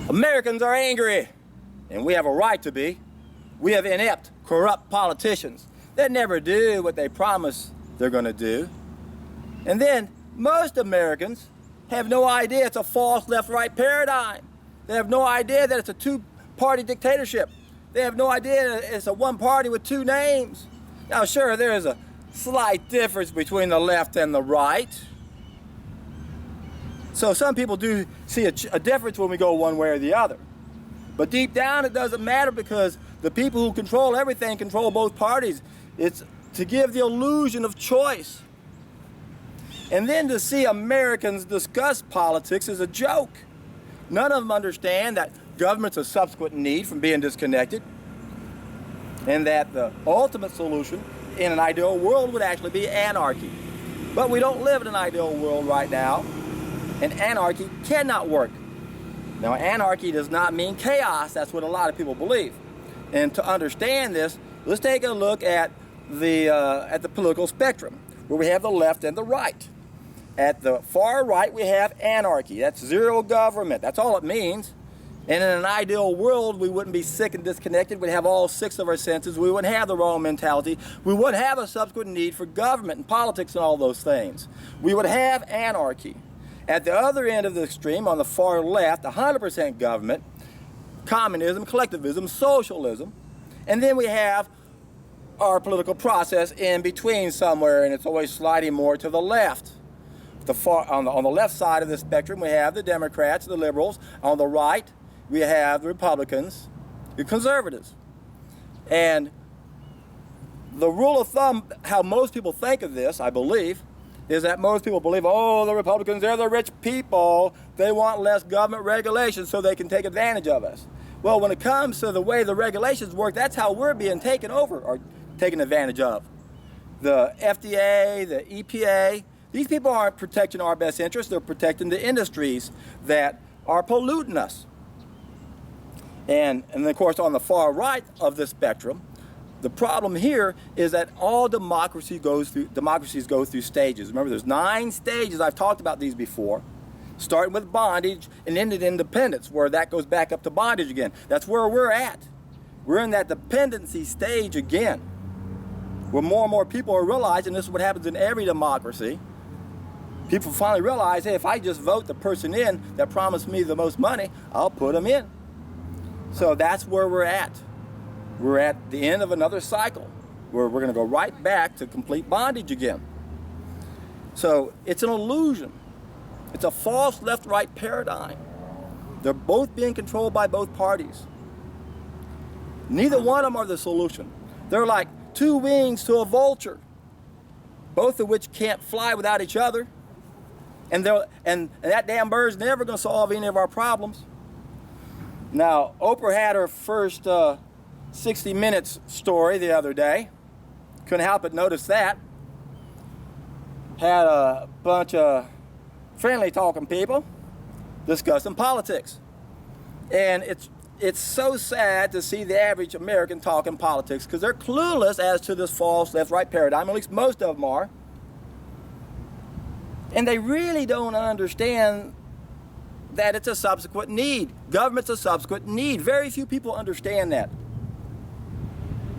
Americans are angry, and we have a right to be. We have inept, corrupt politicians that never do what they promise they're going to do. And then most Americans have no idea it's a false left-right paradigm. They have no idea that it's a two-party dictatorship. They have no idea it's a one party with two names. Now, sure, there is a slight difference between the left and the right. So some people do see a difference when we go one way or the other. But deep down, it doesn't matter, because the people who control everything control both parties. It's to give the illusion of choice. And then to see Americans discuss politics is a joke. None of them understand that government's a subsequent need from being disconnected, and that the ultimate solution in an ideal world would actually be anarchy. But we don't live in an ideal world right now, and anarchy cannot work. Now, anarchy does not mean chaos. That's what a lot of people believe. And to understand this, let's take a look at the political spectrum, where we have the left and the right. At the far right, we have anarchy. That's zero government. That's all it means. And in an ideal world, we wouldn't be sick and disconnected. We'd have all six of our senses. We wouldn't have the wrong mentality. We wouldn't have a subsequent need for government and politics and all those things. We would have anarchy. At the other end of the extreme, on the far left, 100% government, communism, collectivism, socialism. And then we have our political process in between somewhere, and it's always sliding more to the left. On the left side of the spectrum, we have the Democrats, the liberals. On the right, we have the Republicans, the conservatives. And the rule of thumb, how most people think of this, I believe, is that most people believe, oh, the Republicans, they're the rich people. They want less government regulation so they can take advantage of us. Well, when it comes to the way the regulations work, that's how we're being taken over or taken advantage of. The FDA, the EPA, these people aren't protecting our best interests. They're protecting the industries that are polluting us. And of course, on the far right of the spectrum, the problem here is that all democracies go through stages. Remember, there's 9 stages. I've talked about these before, starting with bondage and ending in independence, where that goes back up to bondage again. That's where we're at. We're in that dependency stage again, where more and more people are realizing, this is what happens in every democracy. People finally realize, hey, if I just vote the person in that promised me the most money, I'll put them in. So that's where we're at. We're at the end of another cycle, where we're going to go right back to complete bondage again. So it's an illusion. It's a false left-right paradigm. They're both being controlled by both parties. Neither one of them are the solution. They're like two wings to a vulture, both of which can't fly without each other. And that damn bird's never going to solve any of our problems. Now, Oprah had her first 60 Minutes story the other day. Couldn't help but notice that. Had a bunch of friendly talking people discussing politics. And it's so sad to see the average American talking politics, because they're clueless as to this false left-right paradigm. At least most of them are. And they really don't understand that it's a subsequent need. Government's a subsequent need. Very few people understand that.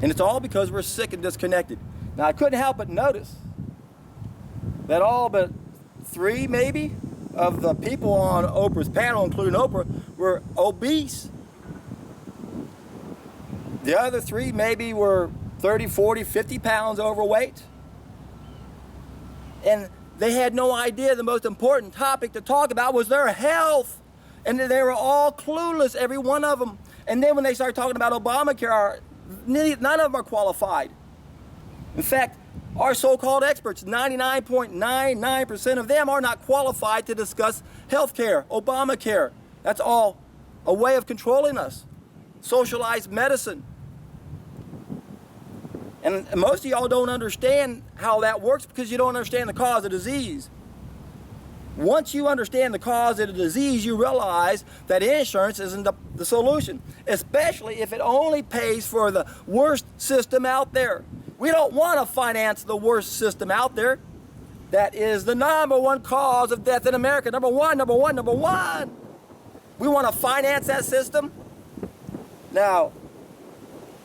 And it's all because we're sick and disconnected. Now, I couldn't help but notice that all but 3, maybe, of the people on Oprah's panel, including Oprah, were obese. The other 3 maybe were 30, 40, 50 pounds overweight. And they had no idea the most important topic to talk about was their health. And they were all clueless, every one of them. And then when they started talking about Obamacare, none of them are qualified. In fact, our so-called experts, 99.99% of them are not qualified to discuss health care, Obamacare. That's all a way of controlling us. Socialized medicine. And most of y'all don't understand how that works, because you don't understand the cause of disease. Once you understand the cause of the disease, you realize that insurance isn't the solution, especially if it only pays for the worst system out there. We don't want to finance the worst system out there. That is the #1 cause of death in America. Number one. We want to finance that system. Now,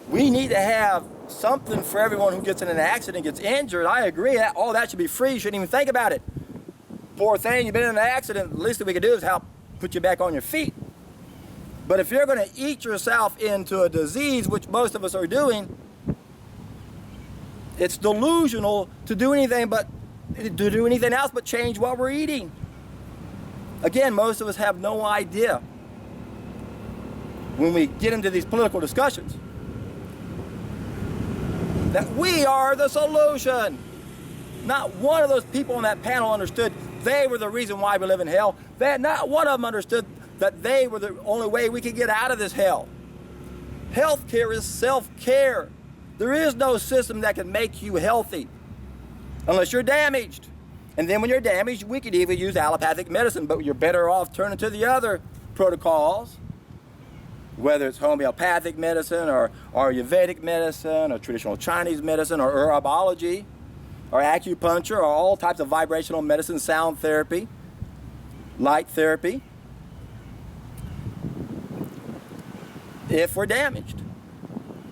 we need to have something for everyone who gets in an accident, gets injured. I agree, all that should be free. You shouldn't even think about it. Poor thing, you've been in an accident, the least that we can do is help put you back on your feet. But if you're going to eat yourself into a disease, which most of us are doing, it's delusional to do anything else but change what we're eating. Again, most of us have no idea when we get into these political discussions that we are the solution. Not one of those people on that panel understood they were the reason why we live in hell. Not one of them understood that they were the only way we could get out of this hell. Healthcare is self-care. There is no system that can make you healthy unless you're damaged. And then when you're damaged, we could even use allopathic medicine, but you're better off turning to the other protocols, whether it's homeopathic medicine or Ayurvedic medicine or traditional Chinese medicine or herbology or acupuncture or all types of vibrational medicine, sound therapy, light therapy, if we're damaged.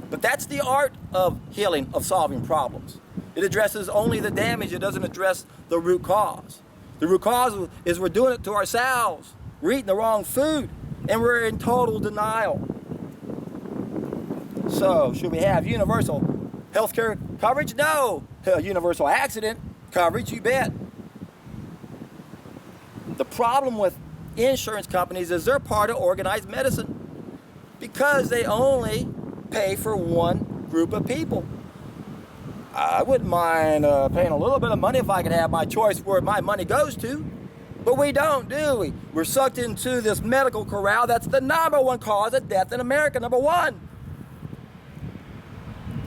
But that's the art of healing, of solving problems. It addresses only the damage. It doesn't address the root cause. The root cause is we're doing it to ourselves. We're eating the wrong food, and we're in total denial. So, should we have universal health care coverage? No. Universal accident coverage? You bet. The problem with insurance companies is they're part of organized medicine because they only pay for one group of people. I wouldn't mind paying a little bit of money if I could have my choice where my money goes to. But we don't, do we? We're sucked into this medical corral that's the number one cause of death in America, number one.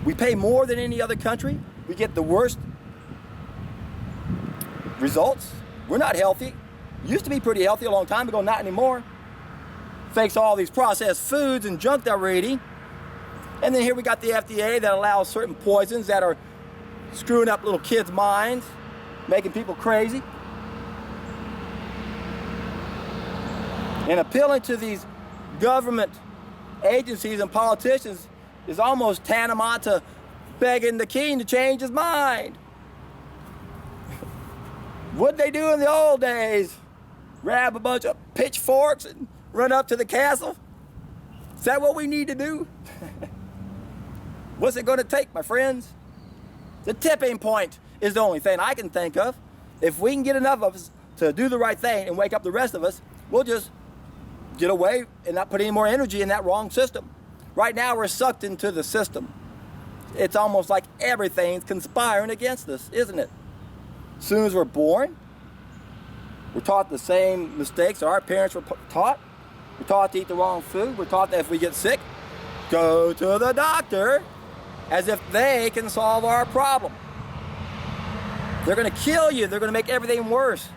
We pay more than any other country. We get the worst results. We're not healthy. Used to be pretty healthy a long time ago, not anymore. Thanks to all these processed foods and junk that we're eating. And then here we got the FDA that allows certain poisons that are screwing up little kids' minds, making people crazy. And appealing to these government agencies and politicians is almost tantamount to begging the king to change his mind. What'd they do in the old days? Grab a bunch of pitchforks and run up to the castle? Is that what we need to do? What's it going to take, my friends? The tipping point is the only thing I can think of. If we can get enough of us to do the right thing and wake up the rest of us, we'll just get away and not put any more energy in that wrong system. Right now, we're sucked into the system. It's almost like everything's conspiring against us, isn't it? As soon as we're born, we're taught the same mistakes our parents were taught. We're taught to eat the wrong food. We're taught that if we get sick, go to the doctor, as if they can solve our problem. They're going to kill you. They're going to make everything worse.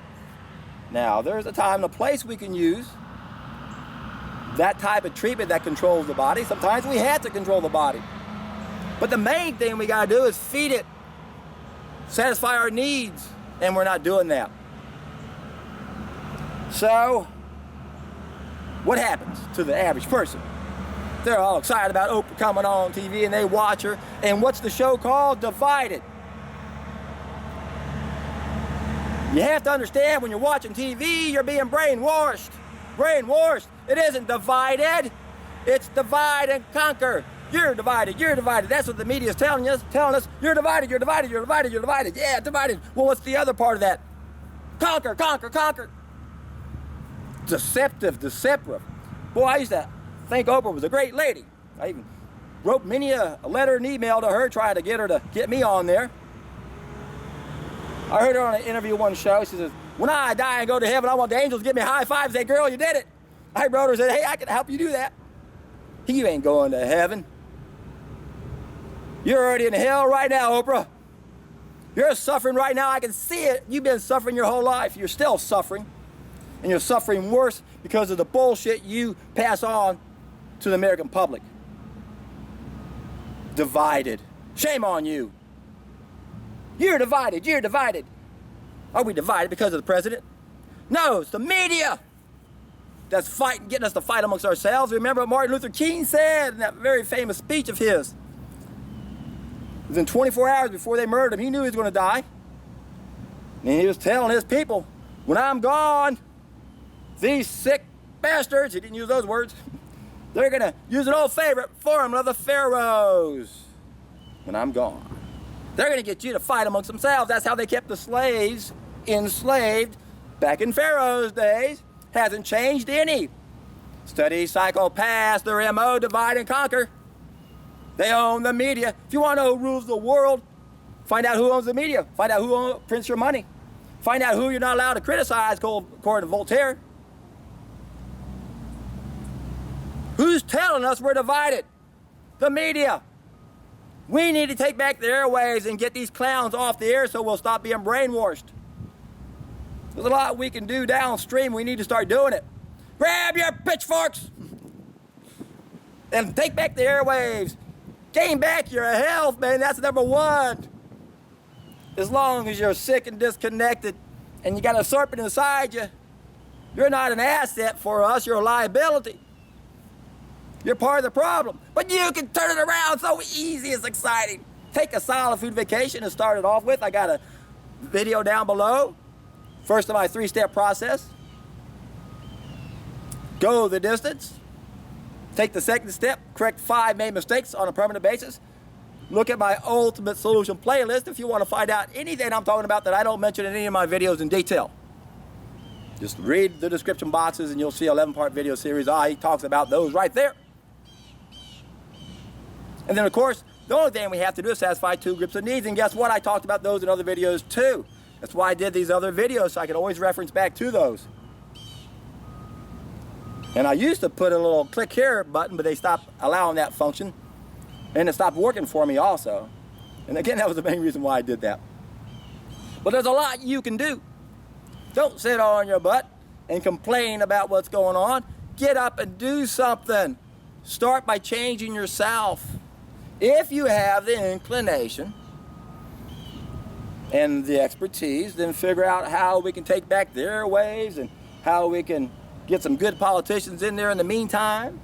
Now, there's a time and a place we can use that type of treatment that controls the body. Sometimes we have to control the body. But the main thing we got to do is feed it, satisfy our needs, and we're not doing that. So, what happens to the average person? They're all excited about Oprah coming on TV and they watch her. And what's the show called? Divided. You have to understand when you're watching TV, you're being brainwashed. Brainwashed. It isn't divided. It's divide and conquer. You're divided. You're divided. That's what the media is telling us. You're divided. You're divided. You're divided. You're divided. Yeah, divided. Well, what's the other part of that? Conquer, conquer, conquer. Deceptive. Boy, I used to think Oprah was a great lady. I even wrote many a letter and email to her trying to get her to get me on there. I heard her on an interview one show. She says, when I die and go to heaven, I want the angels to give me a high five and say, girl, you did it. I wrote her and said, hey, I can help you do that. You ain't going to heaven. You're already in hell right now, Oprah. You're suffering right now. I can see it. You've been suffering your whole life. You're still suffering. And you're suffering worse because of the bullshit you pass on to the American public. Divided. Shame on you. You're divided. You're divided. Are we divided because of the president? No, it's the media. that's fighting, getting us to fight amongst ourselves. Remember what Martin Luther King said in that very famous speech of his. Within 24 hours before they murdered him, he knew he was going to die. And he was telling his people, when I'm gone, these sick bastards, he didn't use those words, they're going to use an old favorite formula of the pharaohs. When I'm gone, they're going to get you to fight amongst themselves. That's how they kept the slaves enslaved back in Pharaoh's days. Hasn't changed any. Study cycle past their MO, divide and conquer. They own the media. If you want to know who rules the world, find out who owns the media. Find out who prints your money. Find out who you're not allowed to criticize, according to Voltaire. Who's telling us we're divided? The media. We need to take back the airwaves and get these clowns off the air so we'll stop being brainwashed. There's a lot we can do downstream. We need to start doing it. Grab your pitchforks and take back the airwaves. Gain back your health, man. That's number one. As long as you're sick and disconnected and you got a serpent inside you, you're not an asset for us. You're a liability. You're part of the problem. But you can turn it around so easy. It's exciting. Take a solid food vacation to start it off with. I got a video down below. First of my 3-step process. Go the distance. Take the second step. Correct 5 main mistakes on a permanent basis. Look at my Ultimate Solution playlist if you want to find out anything I'm talking about that I don't mention in any of my videos in detail. Just read the description boxes and you'll see 11-part video series. He talks about those right there. And then, of course, the only thing we have to do is satisfy 2 groups of needs. And guess what? I talked about those in other videos too. That's why I did these other videos, so I can always reference back to those. And I used to put a little click here button, but they stopped allowing that function. And it stopped working for me also. And again, that was the main reason why I did that. But there's a lot you can do. Don't sit on your butt and complain about what's going on. Get up and do something. Start by changing yourself. If you have the inclination and the expertise, then figure out how we can take back the airwaves and how we can get some good politicians in there in the meantime.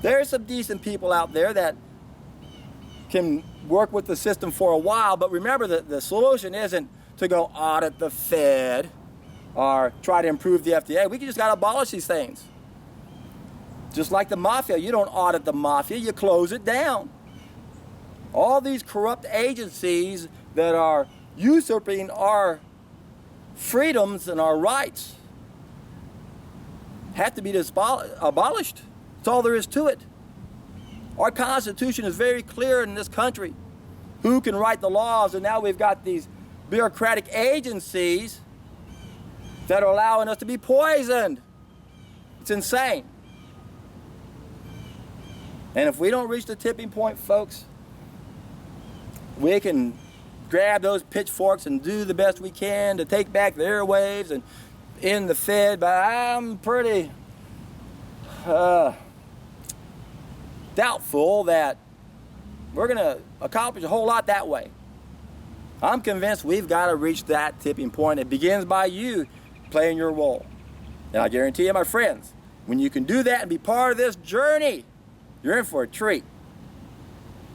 There's some decent people out there that can work with the system for a while, but remember that the solution isn't to go audit the Fed or try to improve the FDA. We just got to abolish these things. Just like the mafia, you don't audit the mafia, you close it down. All these corrupt agencies that are usurping our freedoms and our rights have to be abolished. That's all there is to it. Our Constitution is very clear in this country. Who can write the laws? And now we've got these bureaucratic agencies that are allowing us to be poisoned. It's insane. And if we don't reach the tipping point, folks, we can grab those pitchforks and do the best we can to take back the airwaves and end the Fed, but I'm pretty doubtful that we're going to accomplish a whole lot that way. I'm convinced we've got to reach that tipping point. It begins by you playing your role. And I guarantee you, my friends, when you can do that and be part of this journey, you're in for a treat.